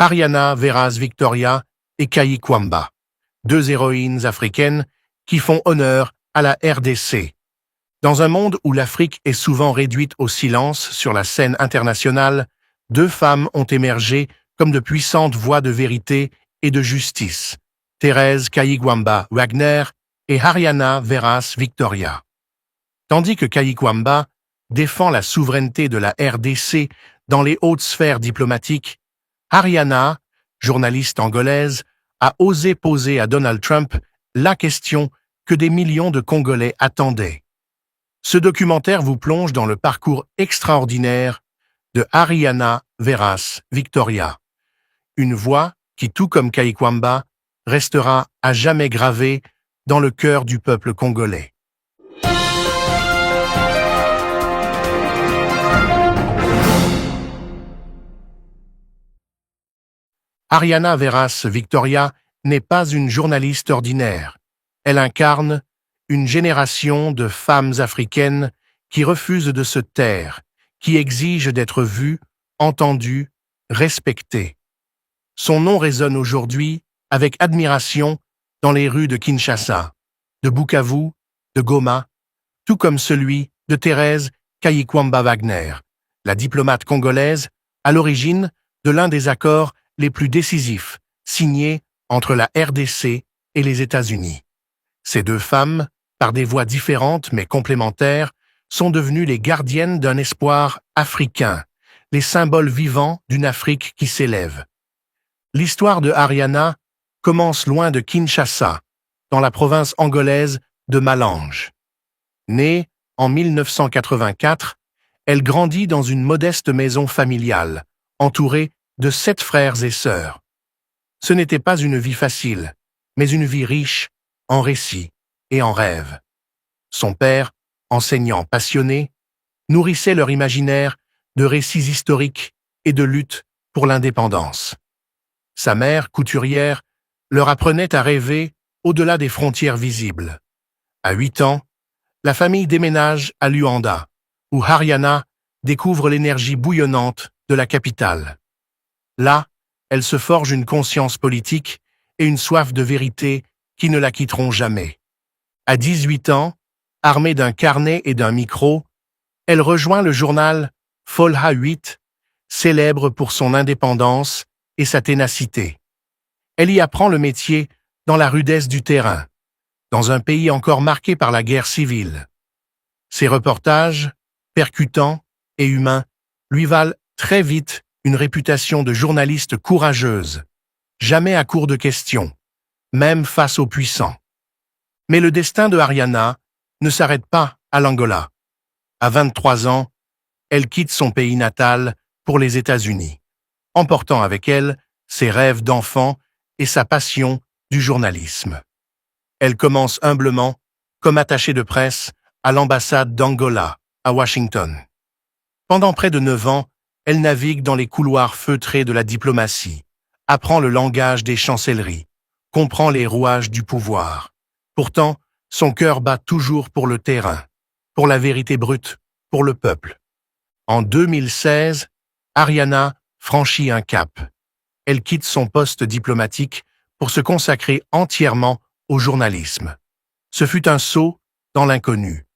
Haryana Veras Victoria et Kayi Kwamba, deux héroïnes africaines qui font honneur à la RDC. Dans un monde où l'Afrique est souvent réduite au silence sur la scène internationale, deux femmes ont émergé comme de puissantes voix de vérité et de justice, Thérèse Kayigwamba Wagner et Haryana Veras Victoria. Tandis que Kayigwamba défend la souveraineté de la RDC dans les hautes sphères diplomatiques, Haryana, journaliste angolaise, a osé poser à Donald Trump la question que des millions de Congolais attendaient. Ce documentaire vous plonge dans le parcours extraordinaire de Haryana Veras Victoria, une voix qui, tout comme Kayigwamba, restera à jamais gravée dans le cœur du peuple congolais. Haryana Veras Victoria n'est pas une journaliste ordinaire. Elle incarne une génération de femmes africaines qui refusent de se taire, qui exigent d'être vues, entendues, respectées. Son nom résonne aujourd'hui avec admiration dans les rues de Kinshasa, de Bukavu, de Goma, tout comme celui de Thérèse Kayigwamba Wagner, la diplomate congolaise à l'origine de l'un des accords les plus décisifs signés entre la RDC et les États-Unis. Ces deux femmes, par des voies différentes mais complémentaires, sont devenues les gardiennes d'un espoir africain, les symboles vivants d'une Afrique qui s'élève. L'histoire de Haryana commence loin de Kinshasa, dans la province angolaise de Malange. Née en 1984, elle grandit dans une modeste maison familiale, entourée de 7 frères et sœurs. Ce n'était pas une vie facile, mais une vie riche en récits et en rêves. Son père, enseignant passionné, nourrissait leur imaginaire de récits historiques et de luttes pour l'indépendance. Sa mère, couturière, leur apprenait à rêver au-delà des frontières visibles. À 8 ans, la famille déménage à Luanda, où Haryana découvre l'énergie bouillonnante de la capitale. Là, elle se forge une conscience politique et une soif de vérité qui ne la quitteront jamais. À 18 ans, armée d'un carnet et d'un micro, elle rejoint le journal Folha 8, célèbre pour son indépendance et sa ténacité. Elle y apprend le métier dans la rudesse du terrain, dans un pays encore marqué par la guerre civile. Ses reportages, percutants et humains, lui valent très vite une réputation de journaliste courageuse, jamais à court de questions, même face aux puissants. Mais le destin de Haryana ne s'arrête pas à l'Angola. À 23 ans, elle quitte son pays natal pour les États-Unis, emportant avec elle ses rêves d'enfant et sa passion du journalisme. Elle commence humblement comme attachée de presse à l'ambassade d'Angola, à Washington. Pendant près de 9 ans, elle navigue dans les couloirs feutrés de la diplomatie, apprend le langage des chancelleries, comprend les rouages du pouvoir. Pourtant, son cœur bat toujours pour le terrain, pour la vérité brute, pour le peuple. En 2016, Haryana franchit un cap. Elle quitte son poste diplomatique pour se consacrer entièrement au journalisme. Ce fut un saut dans l'inconnu,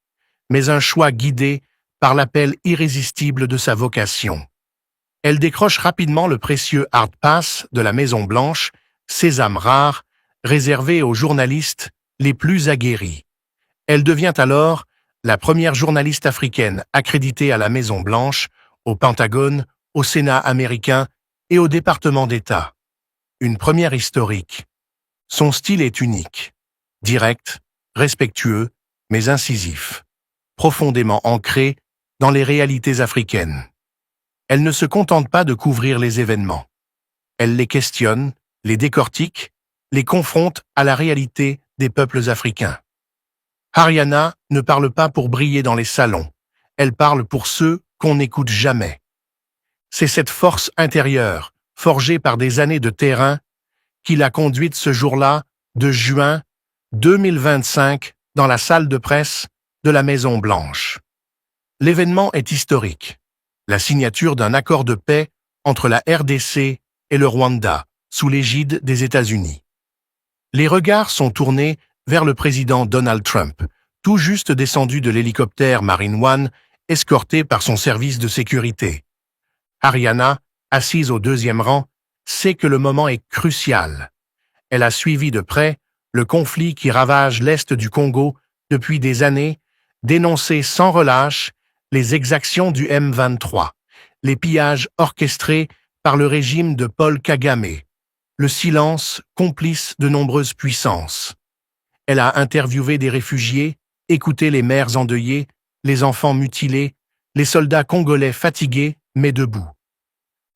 mais un choix guidé par l'appel irrésistible de sa vocation. Elle décroche rapidement le précieux Hard Pass de la Maison-Blanche, sésame rare, réservé aux journalistes les plus aguerris. Elle devient alors la première journaliste africaine accréditée à la Maison-Blanche, au Pentagone, au Sénat américain et au département d'État. Une première historique. Son style est unique, direct, respectueux, mais incisif, profondément ancré dans les réalités africaines. Elle ne se contente pas de couvrir les événements. Elle les questionne, les décortique, les confronte à la réalité des peuples africains. Haryana ne parle pas pour briller dans les salons, elle parle pour ceux qu'on n'écoute jamais. C'est cette force intérieure, forgée par des années de terrain, qui l'a conduite ce jour-là, de juin 2025, dans la salle de presse de la Maison-Blanche. L'événement est historique. La signature d'un accord de paix entre la RDC et le Rwanda, sous l'égide des États-Unis. Les regards sont tournés vers le président Donald Trump, tout juste descendu de l'hélicoptère Marine One, escorté par son service de sécurité. Ariana, assise au deuxième rang, sait que le moment est crucial. Elle a suivi de près le conflit qui ravage l'Est du Congo depuis des années, dénoncé sans relâche les exactions du M23, les pillages orchestrés par le régime de Paul Kagame, le silence complice de nombreuses puissances. Elle a interviewé des réfugiés, écouté les mères endeuillées, les enfants mutilés, les soldats congolais fatigués mais debout.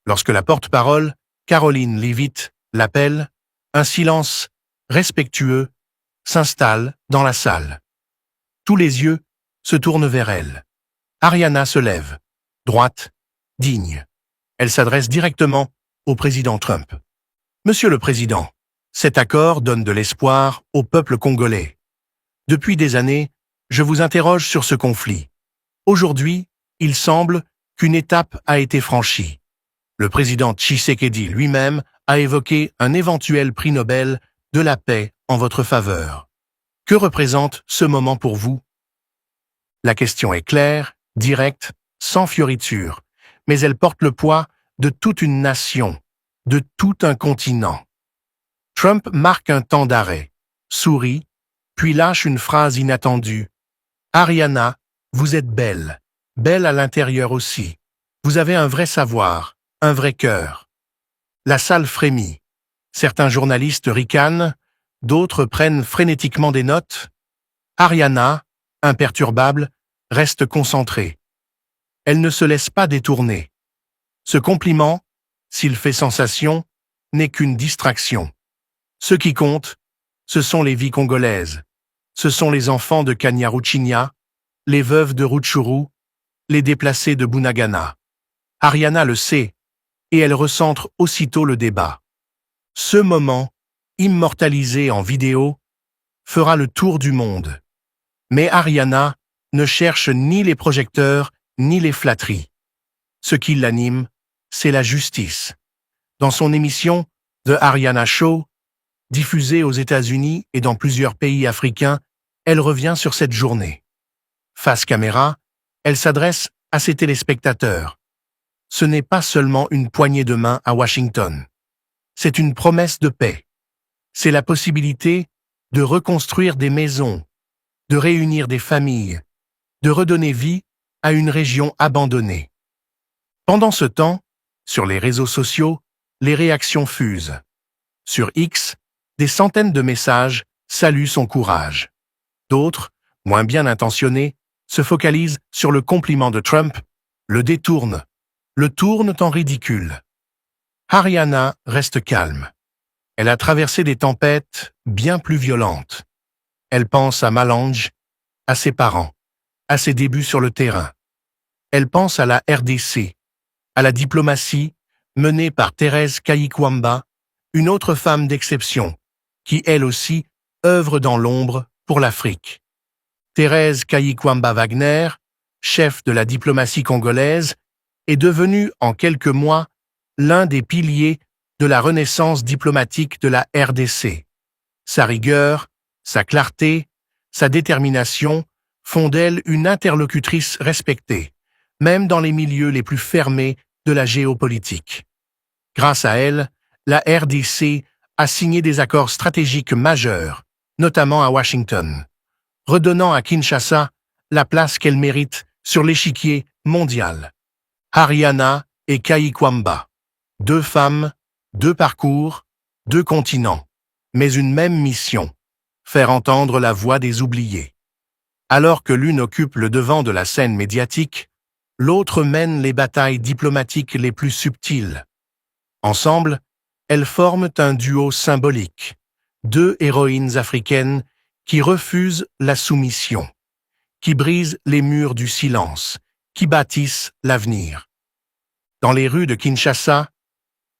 Lorsque la porte-parole, Caroline Leavitt, l'appelle, un silence respectueux s'installe dans la salle. Tous les yeux se tournent vers elle. Ariana se lève, droite, digne. Elle s'adresse directement au président Trump. « Monsieur le Président, cet accord donne de l'espoir au peuple congolais. Depuis des années, je vous interroge sur ce conflit. Aujourd'hui, il semble qu'une étape a été franchie. Le président Tshisekedi lui-même a évoqué un éventuel prix Nobel de la paix en votre faveur. Que représente ce moment pour vous? » La question est claire, directe, sans fioriture, mais elle porte le poids de toute une nation, de tout un continent. Trump marque un temps d'arrêt, sourit, puis lâche une phrase inattendue. « Ariana, vous êtes belle, belle à l'intérieur aussi. Vous avez un vrai savoir, un vrai cœur. » La salle frémit. Certains journalistes ricanent, d'autres prennent frénétiquement des notes. Ariana, imperturbable, reste concentrée. Elle ne se laisse pas détourner. Ce compliment, s'il fait sensation, n'est qu'une distraction. Ce qui compte, ce sont les vies congolaises. Ce sont les enfants de Kanyaruchinya, les veuves de Rutshuru, les déplacés de Bunagana. Ariana le sait, et elle recentre aussitôt le débat. Ce moment, immortalisé en vidéo, fera le tour du monde. Mais Ariana ne cherche ni les projecteurs ni les flatteries. Ce qui l'anime, c'est la justice. Dans son émission The Ariana Show, diffusée aux États-Unis et dans plusieurs pays africains, elle revient sur cette journée. Face caméra, elle s'adresse à ses téléspectateurs. Ce n'est pas seulement une poignée de main à Washington. C'est une promesse de paix. C'est la possibilité de reconstruire des maisons, de réunir des familles, de redonner vie à une région abandonnée. Pendant ce temps, sur les réseaux sociaux, les réactions fusent. Sur X, des centaines de messages saluent son courage. D'autres, moins bien intentionnés, se focalisent sur le compliment de Trump, le tournent en ridicule. Ariana reste calme. Elle a traversé des tempêtes bien plus violentes. Elle pense à Malange, à ses parents, à ses débuts sur le terrain. Elle pense à la RDC, à la diplomatie menée par Thérèse Kayikwamba, une autre femme d'exception, qui elle aussi œuvre dans l'ombre pour l'Afrique. Thérèse Kayikwamba-Wagner, chef de la diplomatie congolaise, est devenue en quelques mois l'un des piliers de la renaissance diplomatique de la RDC. Sa rigueur, sa clarté, sa détermination font d'elle une interlocutrice respectée, même dans les milieux les plus fermés de la géopolitique. Grâce à elle, la RDC a signé des accords stratégiques majeurs, notamment à Washington, redonnant à Kinshasa la place qu'elle mérite sur l'échiquier mondial. Ariana et Kayikwamba, deux femmes, deux parcours, deux continents, mais une même mission, faire entendre la voix des oubliés. Alors que l'une occupe le devant de la scène médiatique, l'autre mène les batailles diplomatiques les plus subtiles. Ensemble, elles forment un duo symbolique, deux héroïnes africaines qui refusent la soumission, qui brisent les murs du silence, qui bâtissent l'avenir. Dans les rues de Kinshasa,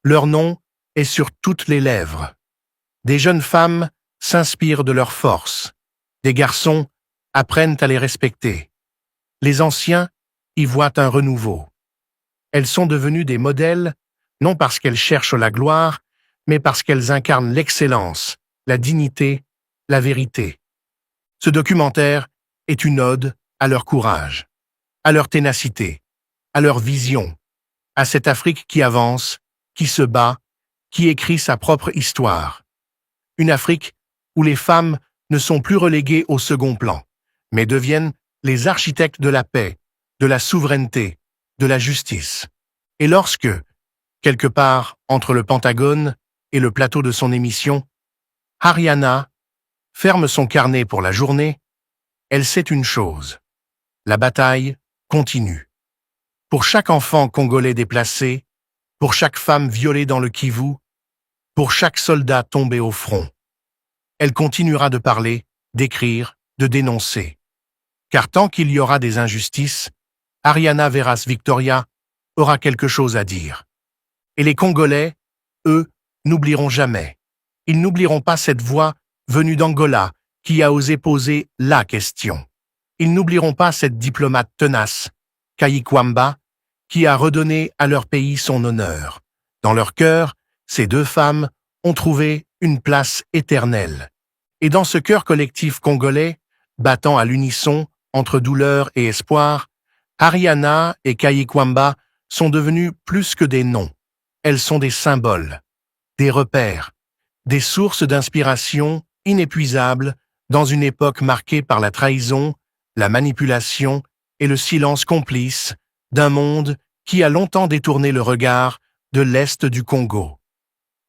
leur nom est sur toutes les lèvres. Des jeunes femmes s'inspirent de leur force, des garçons apprennent à les respecter. Les anciens y voient un renouveau. Elles sont devenues des modèles non parce qu'elles cherchent la gloire, mais parce qu'elles incarnent l'excellence, la dignité, la vérité. Ce documentaire est une ode à leur courage, à leur ténacité, à leur vision, à cette Afrique qui avance, qui se bat, qui écrit sa propre histoire. Une Afrique où les femmes ne sont plus reléguées au second plan, mais deviennent les architectes de la paix, de la souveraineté, de la justice. Et lorsque, quelque part entre le Pentagone et le plateau de son émission, Ariana ferme son carnet pour la journée, elle sait une chose. La bataille continue. Pour chaque enfant congolais déplacé, pour chaque femme violée dans le Kivu, pour chaque soldat tombé au front. Elle continuera de parler, d'écrire, de dénoncer. Car tant qu'il y aura des injustices, Ariana Veras Victoria aura quelque chose à dire. Et les Congolais, eux, n'oublieront jamais. Ils n'oublieront pas cette voix venue d'Angola qui a osé poser la question. Ils n'oublieront pas cette diplomate tenace, Kayikwamba, qui a redonné à leur pays son honneur. Dans leur cœur, ces deux femmes ont trouvé une place éternelle. Et dans ce cœur collectif congolais, battant à l'unisson entre douleur et espoir, Ariana et Kayikwamba sont devenues plus que des noms. Elles sont des symboles, des repères, des sources d'inspiration inépuisables dans une époque marquée par la trahison, la manipulation et le silence complice d'un monde qui a longtemps détourné le regard de l'Est du Congo.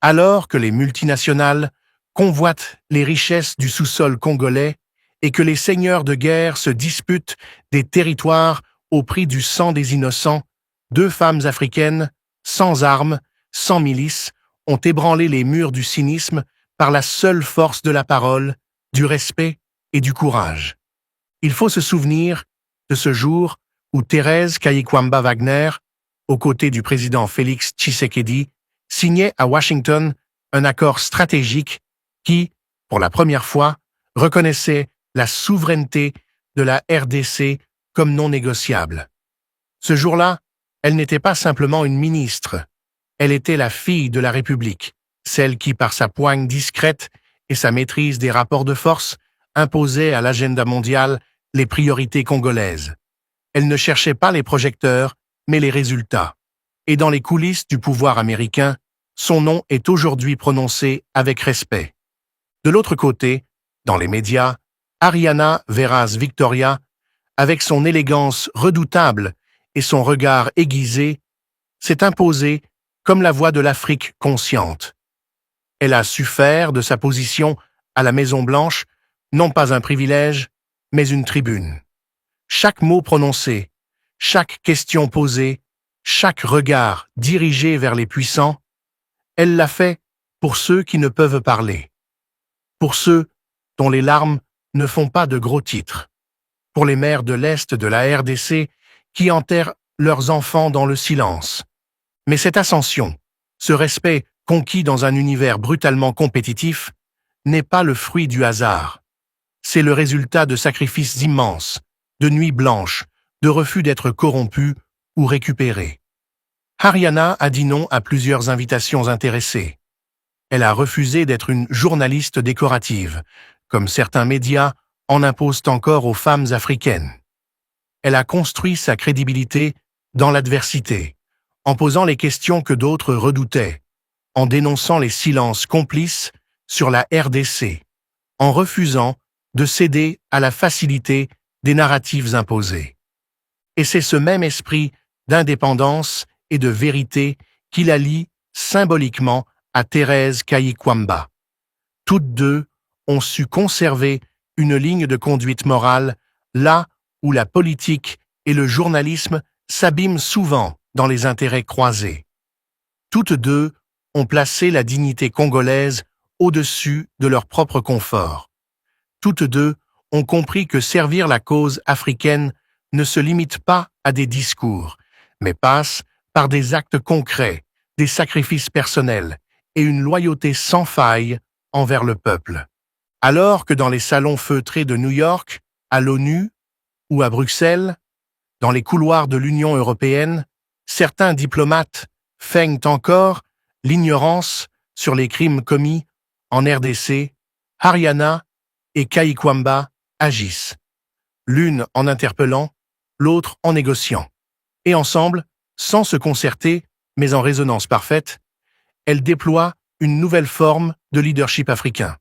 Alors que les multinationales convoitent les richesses du sous-sol congolais et que les seigneurs de guerre se disputent des territoires au prix du sang des innocents, deux femmes africaines, sans armes, sans milices, ont ébranlé les murs du cynisme par la seule force de la parole, du respect et du courage. Il faut se souvenir de ce jour où Thérèse Kayikwamba Wagner, aux côtés du président Félix Tshisekedi, signait à Washington un accord stratégique qui, pour la première fois, reconnaissait la souveraineté de la RDC comme non négociable. Ce jour-là, elle n'était pas simplement une ministre, elle était la fille de la République, celle qui, par sa poigne discrète et sa maîtrise des rapports de force, imposait à l'agenda mondial les priorités congolaises. Elle ne cherchait pas les projecteurs, mais les résultats. Et dans les coulisses du pouvoir américain, son nom est aujourd'hui prononcé avec respect. De l'autre côté, dans les médias, Ariana Veras Victoria, avec son élégance redoutable et son regard aiguisé, s'est imposée comme la voix de l'Afrique consciente. Elle a su faire de sa position à la Maison-Blanche non pas un privilège, mais une tribune. Chaque mot prononcé, chaque question posée, chaque regard dirigé vers les puissants, elle l'a fait pour ceux qui ne peuvent parler, pour ceux dont les larmes ne font pas de gros titres, pour les mères de l'Est de la RDC qui enterrent leurs enfants dans le silence. Mais cette ascension, ce respect conquis dans un univers brutalement compétitif, n'est pas le fruit du hasard. C'est le résultat de sacrifices immenses, de nuits blanches, de refus d'être corrompus ou récupérés. Ariana a dit non à plusieurs invitations intéressées. Elle a refusé d'être une journaliste décorative, comme certains médias en imposent encore aux femmes africaines. Elle a construit sa crédibilité dans l'adversité, en posant les questions que d'autres redoutaient, en dénonçant les silences complices sur la RDC, en refusant de céder à la facilité des narratives imposées. Et c'est ce même esprit d'indépendance et de vérité qui la lie symboliquement à Thérèse Kayikwamba. Toutes deux ont su conserver une ligne de conduite morale là où la politique et le journalisme s'abîment souvent dans les intérêts croisés. Toutes deux ont placé la dignité congolaise au-dessus de leur propre confort. Toutes deux ont compris que servir la cause africaine ne se limite pas à des discours, mais passe par des actes concrets, des sacrifices personnels et une loyauté sans faille envers le peuple. Alors que dans les salons feutrés de New York, à l'ONU ou à Bruxelles, dans les couloirs de l'Union européenne, certains diplomates feignent encore l'ignorance sur les crimes commis en RDC. Haryana et Kaykwamba agissent, l'une en interpellant, l'autre en négociant. Et ensemble, sans se concerter, mais en résonance parfaite, elles déploient une nouvelle forme de leadership africain,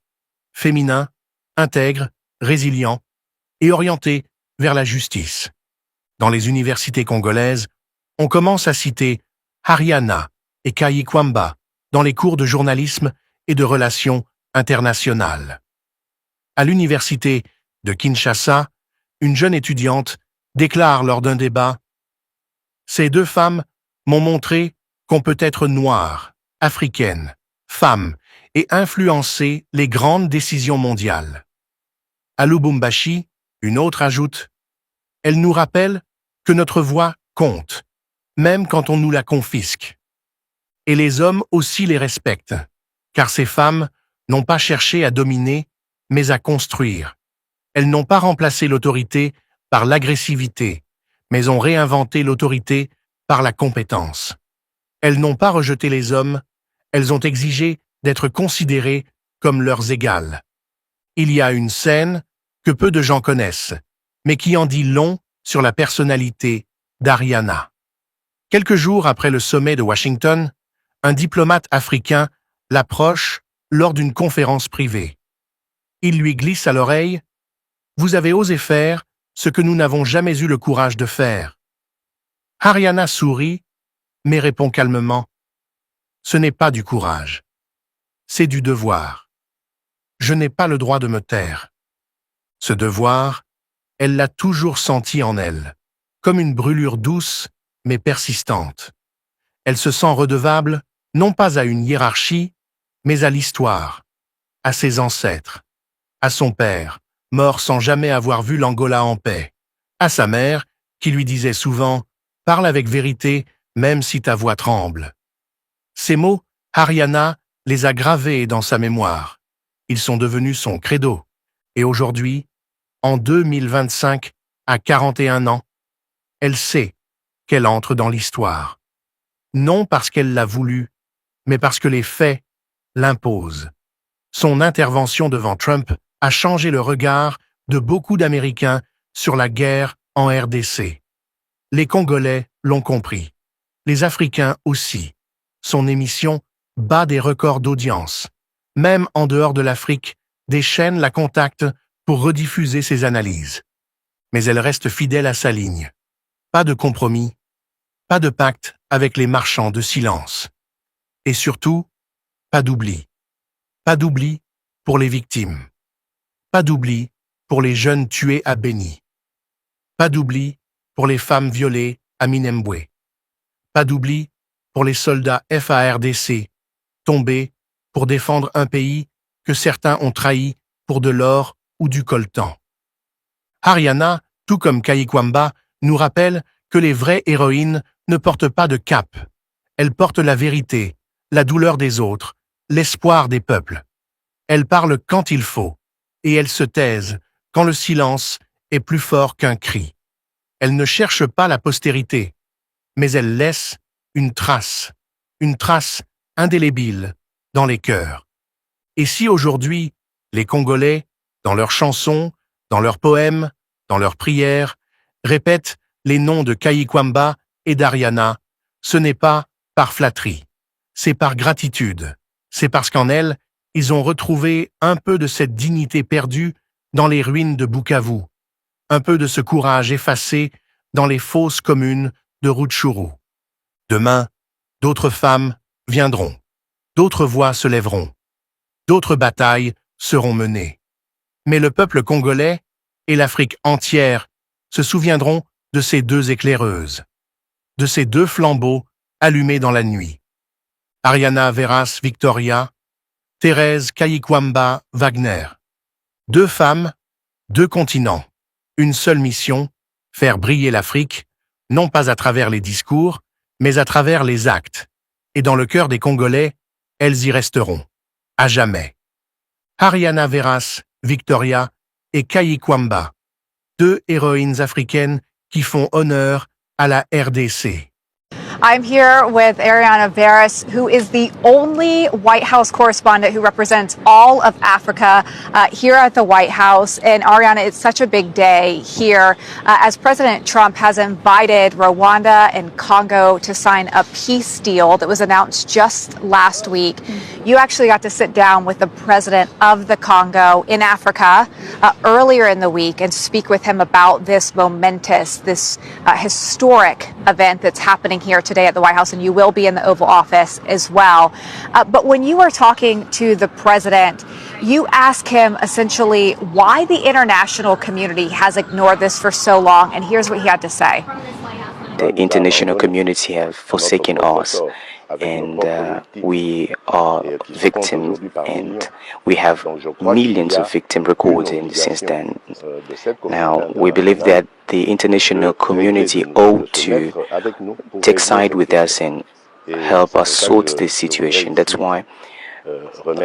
féminin, intègre, résilient et orienté vers la justice. Dans les universités congolaises, on commence à citer Haryana et Kaykwamba dans les cours de journalisme et de relations internationales. À l'université de Kinshasa, une jeune étudiante déclare lors d'un débat « Ces deux femmes m'ont montré qu'on peut être noire, africaine, femme et influencer les grandes décisions mondiales. » À Lubumbashi, une autre ajoute « Elle nous rappelle que notre voix compte, même quand on nous la confisque. » Et les hommes aussi les respectent, car ces femmes n'ont pas cherché à dominer, mais à construire. Elles n'ont pas remplacé l'autorité par l'agressivité, mais ont réinventé l'autorité par la compétence. Elles n'ont pas rejeté les hommes, elles ont exigé d'être considérées comme leurs égales. Il y a une scène que peu de gens connaissent, mais qui en dit long sur la personnalité d'Haryana. Quelques jours après le sommet de Washington, un diplomate africain l'approche lors d'une conférence privée. Il lui glisse à l'oreille « Vous avez osé faire ce que nous n'avons jamais eu le courage de faire. » Haryana sourit, mais répond calmement « Ce n'est pas du courage, c'est du devoir. Je n'ai pas le droit de me taire. » Ce devoir, elle l'a toujours senti en elle, comme une brûlure douce mais persistante. Elle se sent redevable non pas à une hiérarchie, mais à l'histoire, à ses ancêtres, à son père, mort sans jamais avoir vu l'Angola en paix, à sa mère, qui lui disait souvent « Parle avec vérité, même si ta voix tremble. » Ces mots, Haryana les a gravés dans sa mémoire. Ils sont devenus son credo. Et aujourd'hui, en 2025, à 41 ans, elle sait qu'elle entre dans l'histoire. Non parce qu'elle l'a voulu, mais parce que les faits l'imposent. Son intervention devant Trump a changé le regard de beaucoup d'Américains sur la guerre en RDC. Les Congolais l'ont compris. Les Africains aussi. Son émission bat des records d'audience. Même en dehors de l'Afrique, des chaînes la contactent pour rediffuser ses analyses. Mais elle reste fidèle à sa ligne. Pas de compromis, pas de pacte avec les marchands de silence. Et surtout, pas d'oubli. Pas d'oubli pour les victimes. Pas d'oubli pour les jeunes tués à Beni. Pas d'oubli pour les femmes violées à Minembwe. Pas d'oubli pour les soldats FARDC, tombés pour défendre un pays que certains ont trahi pour de l'or ou du coltan. Haryana, tout comme Kaykwamba, nous rappelle que les vraies héroïnes ne portent pas de cape. Elles portent la vérité, la douleur des autres, l'espoir des peuples. Elles parlent quand il faut, et elles se taisent quand le silence est plus fort qu'un cri. Elles ne cherchent pas la postérité, mais elles laissent une trace indélébile dans les cœurs. Et si aujourd'hui, les Congolais, dans leurs chansons, dans leurs poèmes, dans leurs prières, répètent les noms de Kaykwamba et d'Haryana, ce n'est pas par flatterie, c'est par gratitude. C'est parce qu'en elles, ils ont retrouvé un peu de cette dignité perdue dans les ruines de Bukavu, un peu de ce courage effacé dans les fosses communes de Rutshuru. Demain, d'autres femmes viendront, d'autres voix se lèveront, d'autres batailles seront menées. Mais le peuple congolais et l'Afrique entière se souviendront de ces deux éclaireuses, de ces deux flambeaux allumés dans la nuit. Haryana Veras Victoria, Thérèse Kaykwamba Wagner. Deux femmes, deux continents, une seule mission, faire briller l'Afrique, non pas à travers les discours, mais à travers les actes. Et dans le cœur des Congolais, elles y resteront, à jamais. Haryana Veras Victoria et Kaykwamba, deux héroïnes africaines qui font honneur à la RDC. I'm here with Ariana Veras, who is the only White House correspondent who represents all of Africa here at the White House. And Ariana, it's such a big day here as President Trump has invited Rwanda and Congo to sign a peace deal that was announced just last week. You actually got to sit down with the president of the Congo in Africa earlier in the week and speak with him about this momentous, this historic event that's happening here today at the White House, and you will be in the Oval Office as well. But when you were talking to the president, you asked him essentially why the international community has ignored this for so long, and here's what he had to say. The international community have forsaken us, and we are victims, and we have millions of victims recorded since then. Now, we believe that the international community ought to take side with us and help us sort this situation. That's why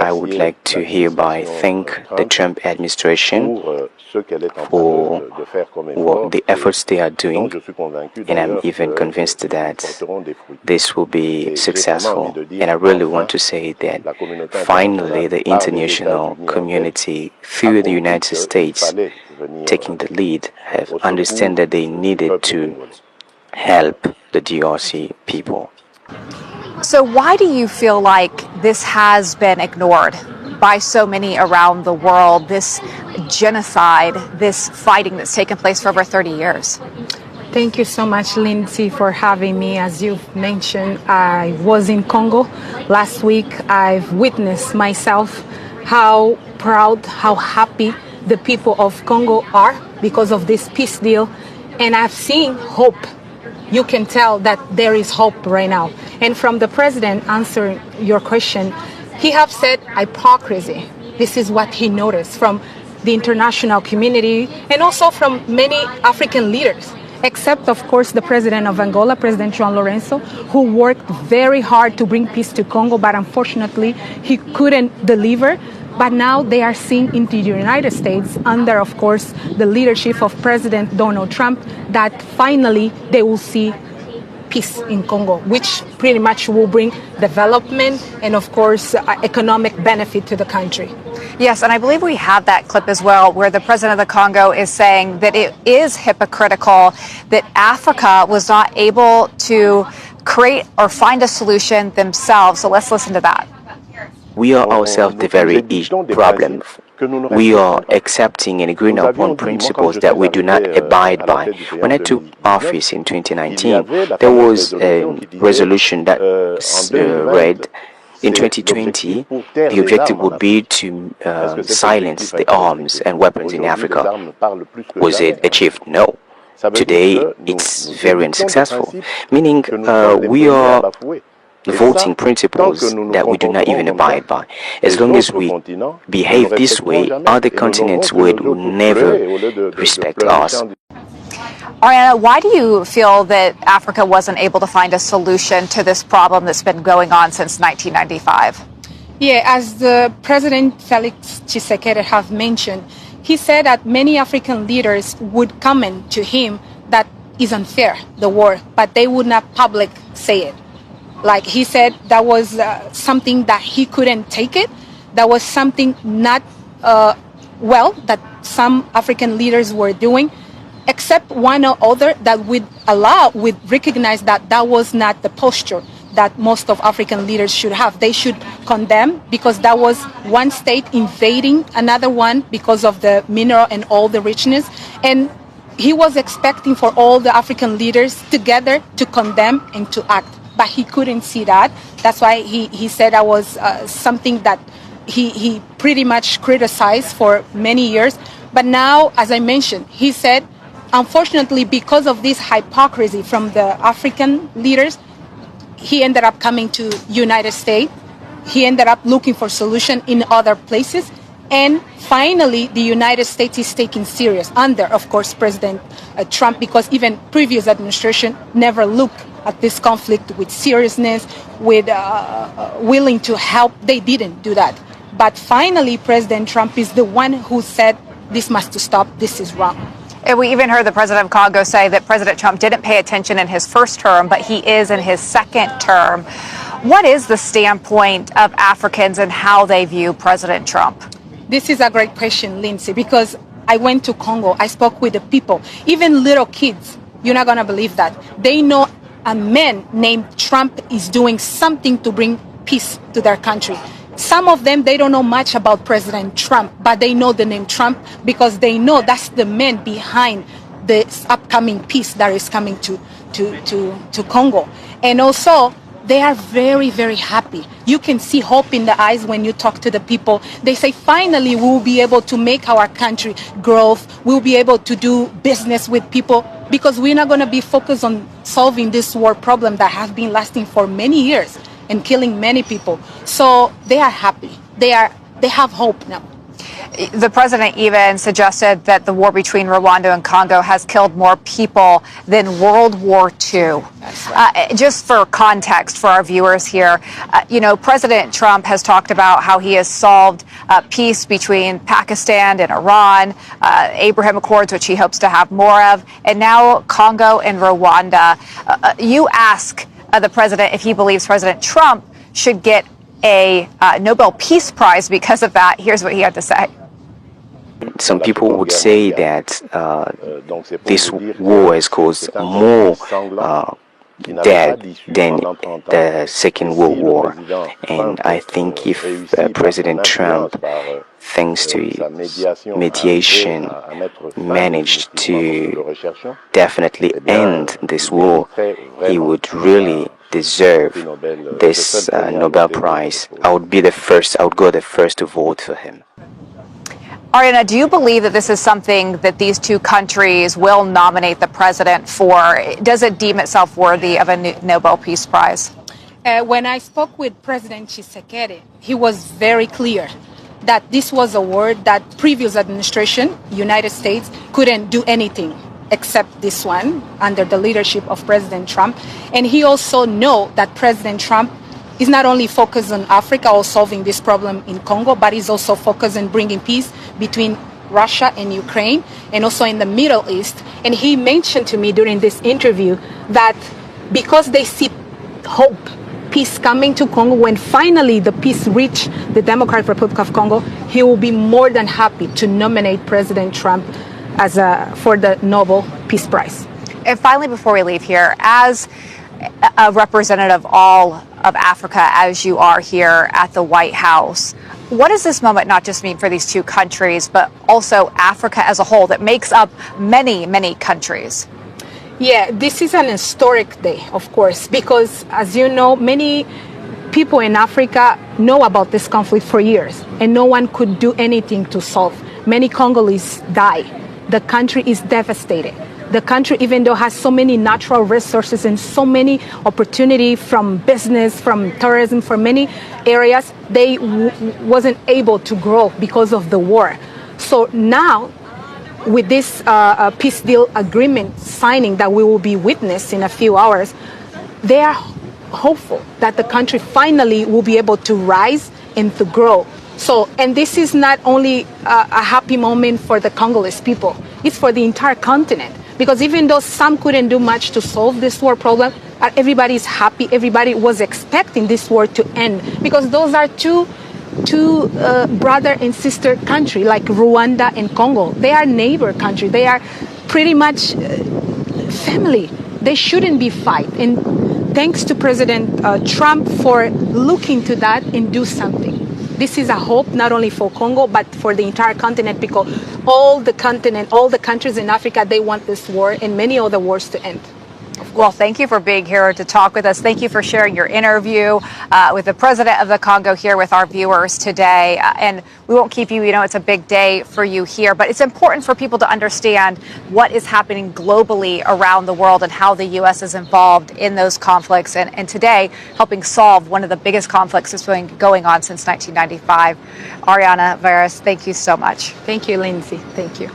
I would like to hereby thank the Trump administration for the efforts they are doing, and I'm even convinced that this will be successful. And I really want to say that finally the international community, through the United States taking the lead, have understood that they needed to help the DRC people. So why do you feel like this has been ignored by so many around the world, this genocide, this fighting that's taken place for over 30 years? Thank you so much, Lindsay, for having me. As you've mentioned, I was in Congo last week. I've witnessed myself how proud, how happy the people of Congo are because of this peace deal. And I've seen hope. You can tell that there is hope right now. And from the president answering your question, he have said hypocrisy. This is what he noticed from the international community and also from many African leaders, except, of course, the president of Angola, President João Lourenço, who worked very hard to bring peace to Congo, but unfortunately, he couldn't deliver. But now they are seeing into the United States, under, of course, the leadership of President Donald Trump, that finally they will see peace in Congo, which pretty much will bring development and, of course, economic benefit to the country. Yes, and I believe we have that clip as well, where the president of the Congo is saying that it is hypocritical that Africa was not able to create or find a solution themselves. So let's listen to that. We are ourselves the very problem. We are accepting and agreeing upon principles that we do not abide by. When I took office in 2019, there was a resolution that read, in 2020, the objective would be to silence the arms and weapons in Africa. Was it achieved? No. Today, it's very unsuccessful, meaning we are voting principles that we do not even abide by. As long as we behave this way, other continents would never respect us. Ariana, why do you feel that Africa wasn't able to find a solution to this problem that's been going on since 1995? Yeah, as the President Felix Tshisekedi have mentioned, he said that many African leaders would comment to him that is unfair, the war, but they would not public say it. Like he said, that was something that he couldn't take it. That was something not that some African leaders were doing, except one or other that would recognize that that was not the posture that most of African leaders should have. They should condemn, because that was one state invading another one because of the mineral and all the richness. And he was expecting for all the African leaders together to condemn and to act. But he couldn't see that. That's why he said that was something that he pretty much criticized for many years. But now, as I mentioned, he said, unfortunately, because of this hypocrisy from the African leaders, he ended up coming to United States. He ended up looking for solution in other places. And finally, the United States is taking serious under, of course, President Trump, because even previous administration never looked at this conflict with seriousness, with willing to help. They didn't do that. But finally, President Trump is the one who said, this must stop, this is wrong. And we even heard the president of Congo say that President Trump didn't pay attention in his first term, but he is in his second term. What is the standpoint of Africans and how they view President Trump? This is a great question, Lindsay, because I went to Congo. I spoke with the people, even little kids. You're not going to believe that. They know a man named Trump is doing something to bring peace to their country. Some of them, they don't know much about President Trump, but they know the name Trump because they know that's the man behind this upcoming peace that is coming to Congo. And also, they are very, very happy. You can see hope in the eyes when you talk to the people. They say, finally, we'll be able to make our country grow. We'll be able to do business with people because we're not going to be focused on solving this war problem that has been lasting for many years and killing many people. So they are happy. They have hope now. The president even suggested that the war between Rwanda and Congo has killed more people than World War II. Just for context for our viewers here, President Trump has talked about how he has solved peace between Pakistan and Iran, Abraham Accords, which he hopes to have more of, and now Congo and Rwanda. You ask the president if he believes President Trump should get a Nobel Peace Prize because of that. Here's what he had to say. Some people would say that this war has caused more dead than the Second World War. And I think if President Trump, thanks to his mediation, managed to definitely end this war, he would really deserve this Nobel Prize. I would go the first to vote for him. Ariana, do you believe that this is something that these two countries will nominate the president for? Does it deem itself worthy of a Nobel Peace Prize? When I spoke with President Tshisekedi, he was very clear that this was a war that previous administration, United States, couldn't do anything except this one under the leadership of President Trump. And he also know that President Trump is not only focused on Africa or solving this problem in Congo, but is also focused on bringing peace between Russia and Ukraine and also in the Middle East. And he mentioned to me during this interview that because they see hope, peace coming to Congo, when finally the peace reach the Democratic Republic of Congo, he will be more than happy to nominate President Trump for the Nobel Peace Prize. And finally, before we leave here, as a representative of all of Africa, as you are here at the White House, what does this moment not just mean for these two countries, but also Africa as a whole that makes up many, many countries? Yeah, this is an historic day, of course, because as you know, many people in Africa know about this conflict for years, and no one could do anything to solve. Many Congolese die. The country is devastated. The country, even though has so many natural resources and so many opportunity from business, from tourism, from many areas, they wasn't able to grow because of the war. So now, with this peace deal agreement signing that we will be witness in a few hours, they are hopeful that the country finally will be able to rise and to grow. So, and this is not only a happy moment for the Congolese people, it's for the entire continent. Because even though some couldn't do much to solve this war problem, everybody's happy. Everybody was expecting this war to end. Because those are two brother and sister country, like Rwanda and Congo. They are neighbor country. They are pretty much family. They shouldn't be fight. And thanks to President Trump for looking to that and do something. This is a hope not only for Congo, but for the entire continent, because all the continent, all the countries in Africa, they want this war and many other wars to end. Well, thank you for being here to talk with us. Thank you for sharing your interview with the president of the Congo here with our viewers today. And we won't keep you, it's a big day for you here, but it's important for people to understand what is happening globally around the world and how the U.S. is involved in those conflicts. And today, helping solve one of the biggest conflicts that's been going on since 1995. Ariana Veras, thank you so much. Thank you, Lindsay. Thank you.